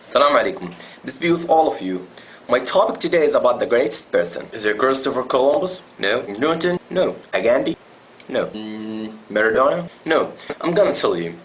Assalamu alaikum. Peace be with all of you. My topic today is about the greatest person. Is it Christopher Columbus? No. Newton? No. Gandhi? No. Maradona? No. I'm gonna tell you.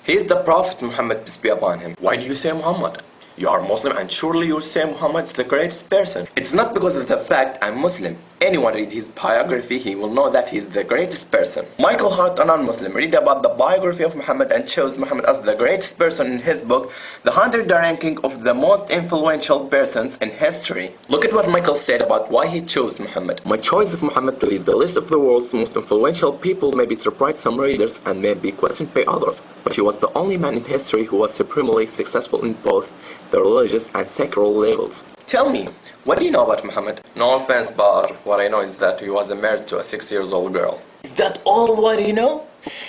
He is the Prophet Muhammad, peace be upon him. Why do you say Muhammad? You are Muslim and surely you say Muhammad is the greatest person. It's not because of the fact I'm Muslim. Anyone read his biography, he will know that he is the greatest person. Michael Hart, a non-Muslim, read about the biography of Muhammad and chose Muhammad as the greatest person in his book, The 100 Ranking of the Most Influential Persons in History. Look at what Michael said about why he chose Muhammad. My choice of Muhammad to lead the list of the world's most influential people may be surprised some readers and may be questioned by others, but he was the only man in history who was supremely successful in both the religious and secular levels. Tell me, what do you know about Muhammad? No offense, but what I know is that he was married to a 6-year-old girl. Is that all what you know?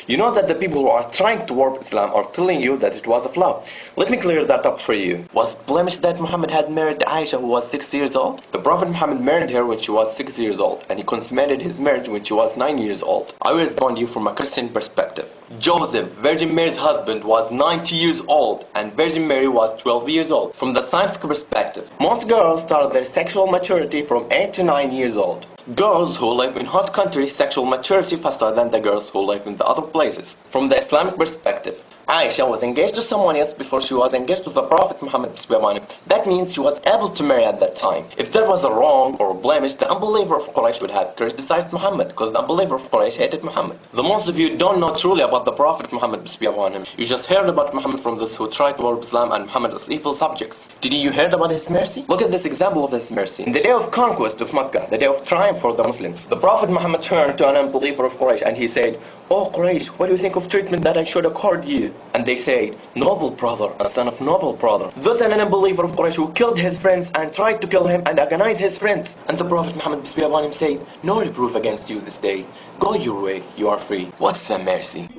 You know that the people who are trying to warp Islam are telling you that it was a flaw. Let me clear that up for you. Was it blemished that Muhammad had married Aisha who was 6 years old? The Prophet Muhammad married her when she was 6 years old, and he consummated his marriage when she was 9 years old. I will respond to you from a Christian perspective. Joseph, Virgin Mary's husband, was 90 years old, and Virgin Mary was 12 years old. From the scientific perspective, most girls start their sexual maturity from 8 to 9 years old. Girls who live in hot countries sexual maturity faster than the girls who live in the other places. From the Islamic perspective, Aisha was engaged to someone else before she was engaged to the Prophet Muhammad. That means she was able to marry at that time. If that was a wrong or a blemish, the unbeliever of Quraysh would have criticized Muhammad, because the unbeliever of Quraysh hated Muhammad. The most of you don't know truly about the Prophet Muhammad. You just heard about Muhammad from those who tried to warp Islam and Muhammad as evil subjects. Did you hear about his mercy? Look at this example of his mercy. In the day of conquest of Mecca, the day of triumph for the Muslims, the Prophet Muhammad turned to an unbeliever of Quraysh and he said, "Oh Quraysh, what do you think of treatment that I should accord you?" And they said, "Noble brother and son of noble brother." Thus an unbeliever of Quraysh who killed his friends and tried to kill him and agonize his friends. And the Prophet Muhammad said, "No reproof against you this day. Go your way, you are free." What's a mercy?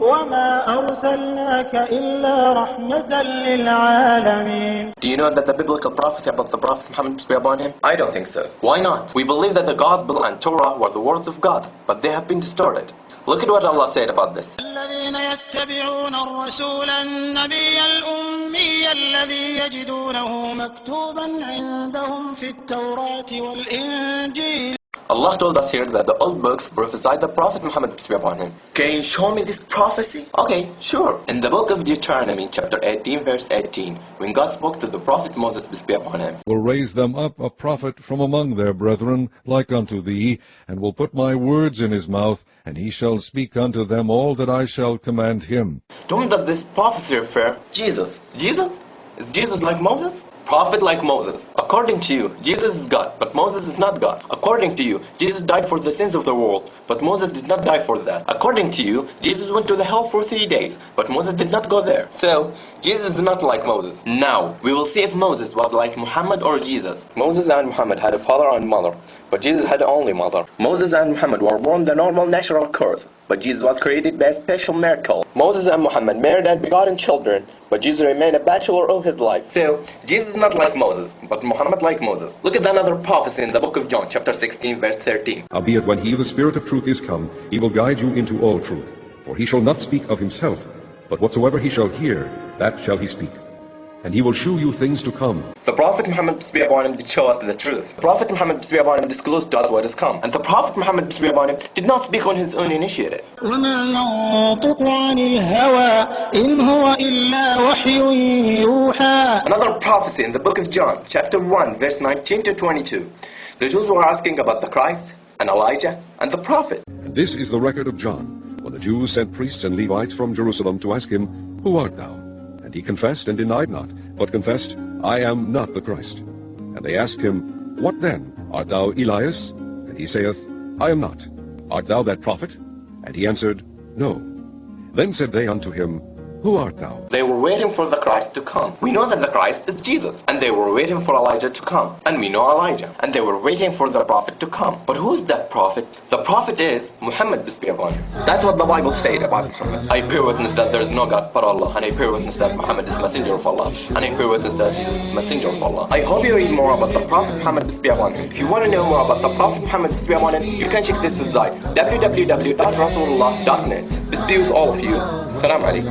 Do you know that the biblical prophecy about the Prophet Muhammad, I don't think so. Why not? We believe that the Gospel and Torah were the words of God, but they have been distorted. Look at what Allah said about this. الذين يتبعون الرسول النبي الأمي الذي يجدونه مكتوبا عندهم في التوراة والإنجيل. Allah told us here that the old books prophesied the Prophet Muhammad, peace be upon him. Can you show me this prophecy? Okay, sure. In the book of Deuteronomy, chapter 18, verse 18, when God spoke to the Prophet Moses, peace be upon him, will raise them up a prophet from among their brethren, like unto thee, and will put my words in his mouth, and he shall speak unto them all that I shall command him. To whom does this prophecy refer? Jesus. Jesus? Is Jesus like Moses? Prophet like Moses. According to you, Jesus is God, but Moses is not God. According to you, Jesus died for the sins of the world, but Moses did not die for that. According to you, Jesus went to the hell for 3 days, but Moses did not go there. So, Jesus is not like Moses. Now, we will see if Moses was like Muhammad or Jesus. Moses and Muhammad had a father and mother, but Jesus had only mother. Moses and Muhammad were born the normal natural course, but Jesus was created by a special miracle. Moses and Muhammad married and begotten children, but Jesus remained a bachelor all his life. So, Jesus is not like Moses, but Muhammad like Moses. Look at another prophecy in the book of John, chapter 16, verse 13. Howbeit when he, the Spirit of truth, is come, he will guide you into all truth. For he shall not speak of himself, but whatsoever he shall hear, that shall he speak. And he will shew you things to come. The Prophet Muhammad, peace be upon him, did show us the truth. The Prophet Muhammad, peace be upon him, disclosed to us what is come. And the Prophet Muhammad, peace be upon him, did not speak on his own initiative. وما ينطق عن الهوى إن هو إلا وحي يوحى. Another prophecy in the book of John, chapter 1, verse 19 to 22. The Jews were asking about the Christ, and Elijah, and the Prophet. And this is the record of John, when the Jews sent priests and Levites from Jerusalem to ask him, Who art thou? And he confessed and denied not, but confessed, I am not the Christ. And they asked him, What then? Art thou Elias? And he saith, I am not. Art thou that prophet? And he answered, No. Then said they unto him, Who art thou? They were waiting for the Christ to come. We know that the Christ is Jesus. And they were waiting for Elijah to come. And we know Elijah. And they were waiting for the Prophet to come. But who is that Prophet? The Prophet is Muhammad, peace be upon him. That's what the Bible said about Muhammad. I bear witness that there is no God but Allah. And I bear witness that Muhammad is messenger of Allah. And I bear witness that Jesus is messenger of Allah. I hope you read more about the Prophet Muhammad, peace be upon him. If you want to know more about the Prophet Muhammad, peace be upon him, you can check this website, www.rasulullah.net. Peace be with all of you. Assalamu alaikum.